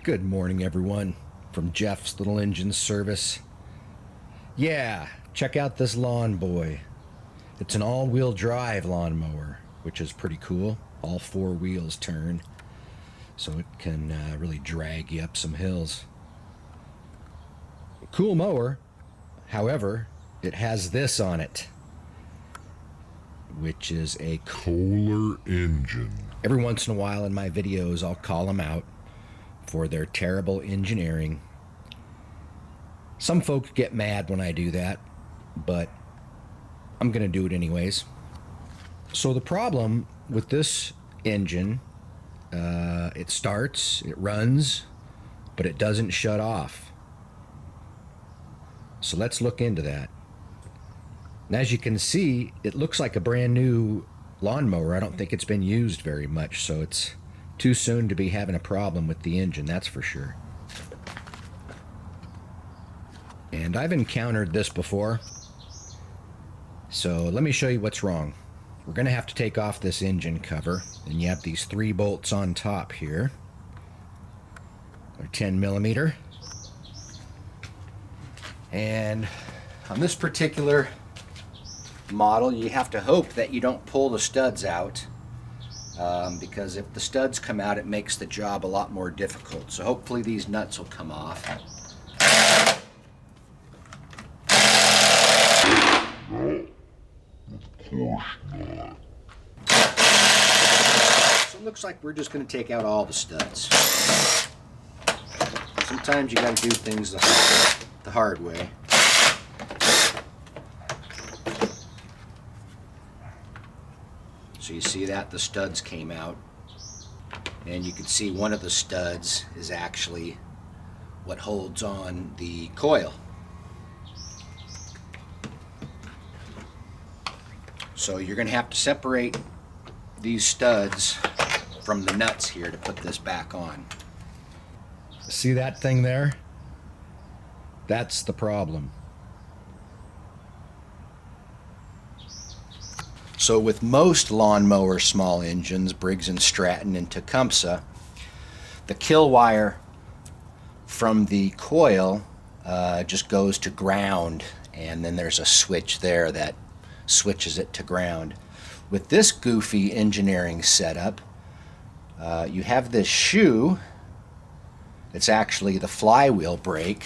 Good morning, everyone, from Jeff's Little Engine Service. Yeah, check out this Lawn Boy. It's an all-wheel drive lawnmower, which is pretty cool. All four wheels turn, so it can really drag you up some hills. Cool mower. However, it has this on it, which is a Kohler engine. Every once in a while in my videos, I'll call them out for their terrible engineering. Some folks get mad when I do that, but I'm going to do it anyways. So the problem with this engine, it starts, it runs, but it doesn't shut off. So let's look into that. And as you can see, it looks like a brand new lawnmower. I don't think it's been used very much, so it's too soon to be having a problem with the engine, that's for sure. And I've encountered this before, so let me show you what's wrong. We're going to have to take off this engine cover, and you have these 3 bolts on top here. They're 10 millimeter. And on this particular model, you have to hope that you don't pull the studs out, because if the studs come out, it makes the job a lot more difficult. So hopefully these nuts will come off. So it looks like we're just going to take out all the studs. Sometimes you got to do things the hard way. So you see that the studs came out, and you can see one of the studs is actually what holds on the coil. So you're going to have to separate these studs from the nuts here to put this back on. See that thing there? That's the problem. So with most lawnmower small engines, Briggs and Stratton and Tecumseh, the kill wire from the coil just goes to ground, and then there's a switch there that switches it to ground. With this goofy engineering setup, you have this shoe. It's actually the flywheel brake.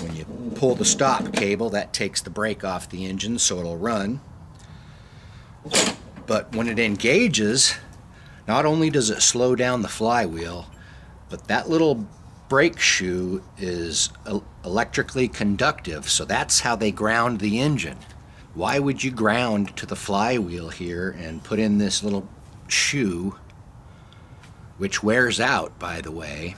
When you pull the stop cable, that takes the brake off the engine so it'll run. But when it engages, not only does it slow down the flywheel, but that little brake shoe is electrically conductive, so that's how they ground the engine. Why would you ground to the flywheel here and put in this little shoe, which wears out, by the way?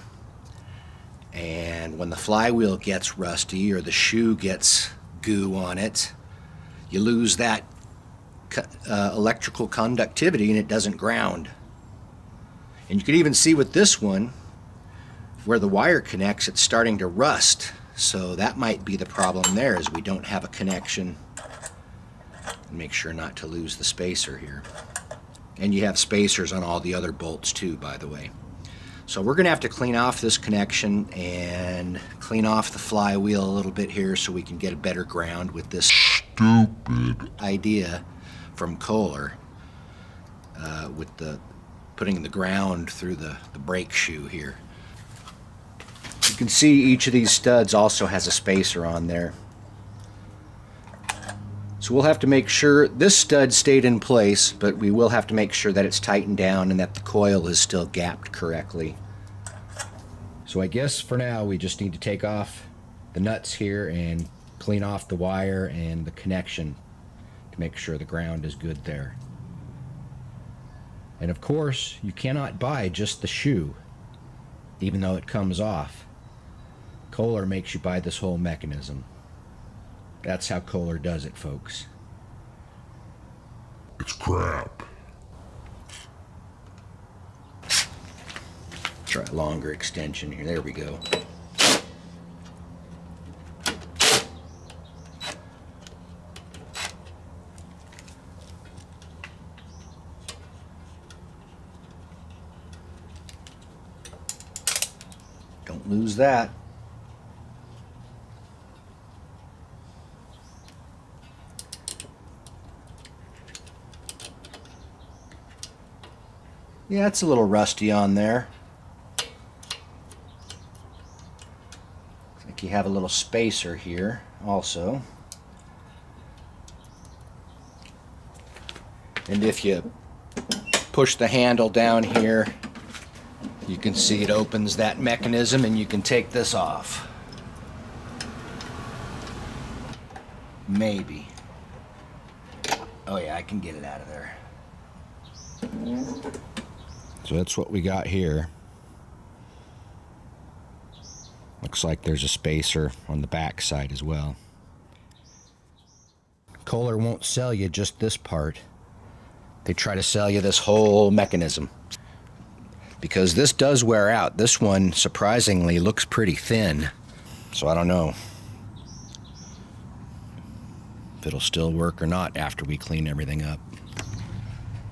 And when the flywheel gets rusty or the shoe gets goo on it, you lose that electrical conductivity and it doesn't ground. And you can even see with this one, where the wire connects, it's starting to rust. So that might be the problem there, is we don't have a connection. Make sure not to lose the spacer here. And you have spacers on all the other bolts too, by the way. So we're going to have to clean off this connection and clean off the flywheel a little bit here so we can get a better ground with this stupid idea from Kohler with the putting the ground through the brake shoe here. You can see each of these studs also has a spacer on there. So we'll have to make sure this stud stayed in place, but we will have to make sure that it's tightened down and that the coil is still gapped correctly. So I guess for now we just need to take off the nuts here and clean off the wire and the connection to make sure the ground is good there. And of course, you cannot buy just the shoe, even though it comes off. Kohler makes you buy this whole mechanism. That's how Kohler does it, folks. It's crap. Try a longer extension here. There we go. Don't lose that. Yeah, it's a little rusty on there. Looks like you have a little spacer here also. And if you push the handle down here, you can see it opens that mechanism and you can take this off. Maybe. Oh yeah, I can get it out of there. So that's what we got here. Looks like there's a spacer on the back side as well. Kohler won't sell you just this part. They try to sell you this whole mechanism. Because this does wear out. This one, surprisingly, looks pretty thin. So I don't know if it'll still work or not after we clean everything up.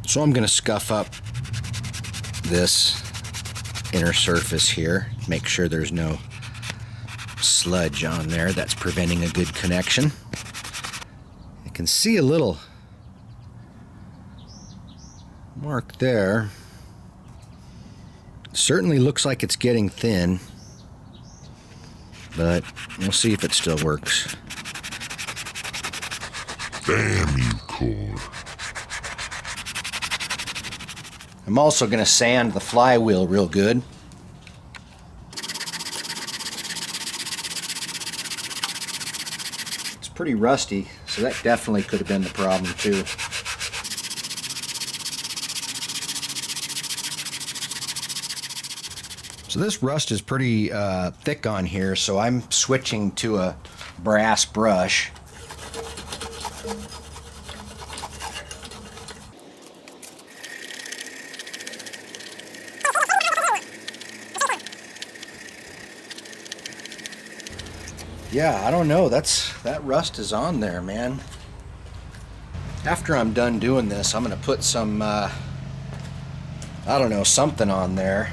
So I'm going to scuff up this inner surface here. Make sure there's no sludge on there that's preventing a good connection. You can see a little mark there. Certainly looks like it's getting thin, but we'll see if it still works. Damn you, Kohler. I'm also going to sand the flywheel real good. It's pretty rusty, so that definitely could have been the problem too. So this rust is pretty thick on here, so I'm switching to a brass brush. Yeah, I don't know, that rust is on there, man. After I'm done doing this, I'm gonna put some I don't know, something on there.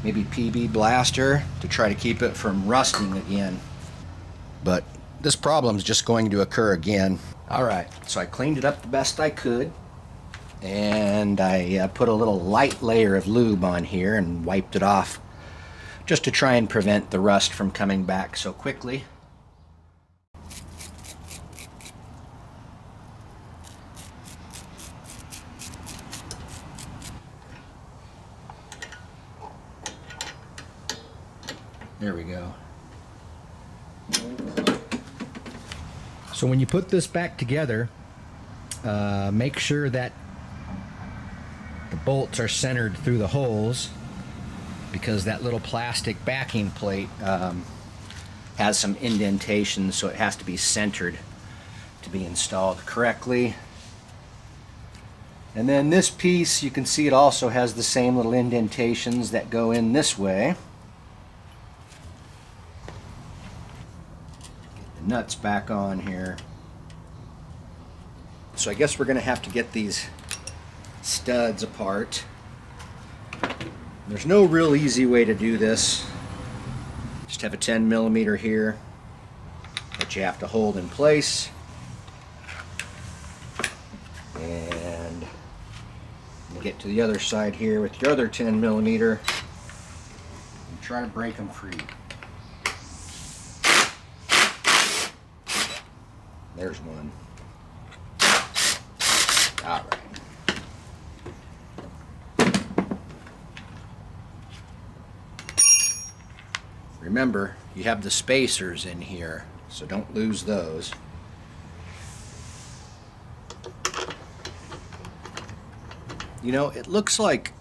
Maybe PB blaster to try to keep it from rusting again. But this problem's just going to occur again. Alright, so I cleaned it up the best I could, and I put a little light layer of lube on here and wiped it off just to try and prevent the rust from coming back so quickly. There we go. So when you put this back together, make sure that the bolts are centered through the holes, because that little plastic backing plate has some indentations, so it has to be centered to be installed correctly. And then this piece, you can see it also has the same little indentations that go in this way. Get the nuts back on here. So I guess we're going to have to get these studs apart. There's no real easy way to do this. Just have a 10mm here that you have to hold in place. And you get to the other side here with your other 10mm and try to break them free. There's one. All right. Remember, you have the spacers in here, so don't lose those. You know, it looks like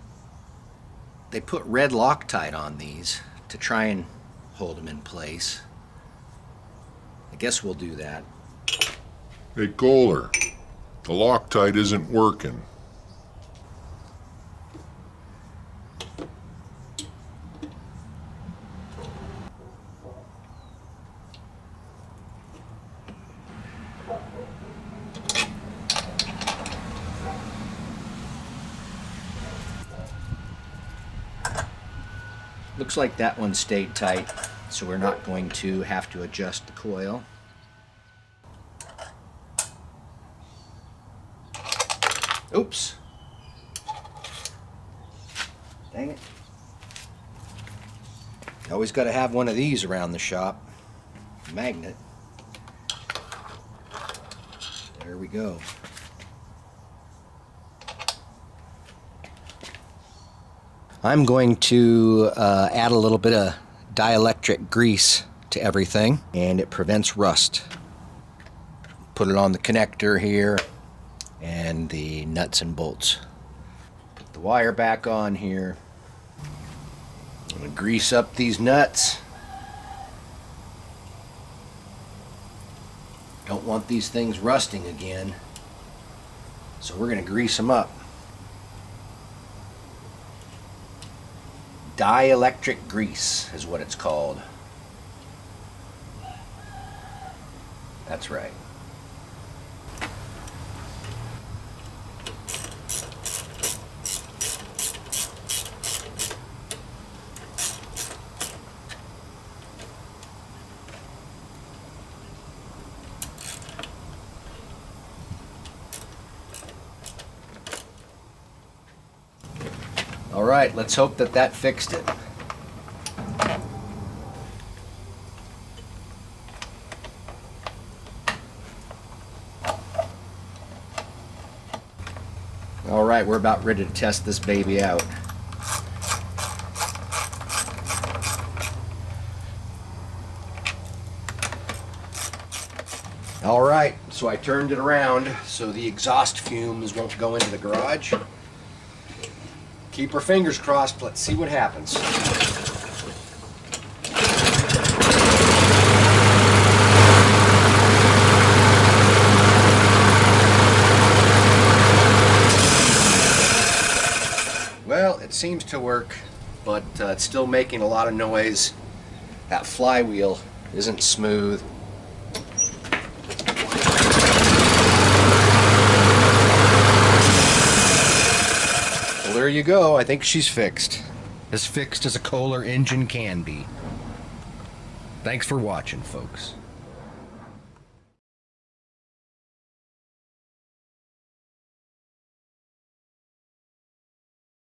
they put red Loctite on these to try and hold them in place. I guess we'll do that. Hey, Kohler, the Loctite isn't working. Looks like that one stayed tight, so we're not going to have to adjust the coil. Oops. Dang it. Always got to have one of these around the shop. Magnet. There we go. I'm going to add a little bit of dielectric grease to everything, and it prevents rust. Put it on the connector here and the nuts and bolts. Put the wire back on here. I'm going to grease up these nuts. Don't want these things rusting again, so we're going to grease them up. Dielectric grease is what it's called. That's right. All right, let's hope that that fixed it. All right, we're about ready to test this baby out. All right, so I turned it around so the exhaust fumes won't go into the garage. Keep our fingers crossed. Let's see what happens. Well, it seems to work, but it's still making a lot of noise. That flywheel isn't smooth. There you go. I think she's fixed. As fixed as a Kohler engine can be. Thanks for watching, folks.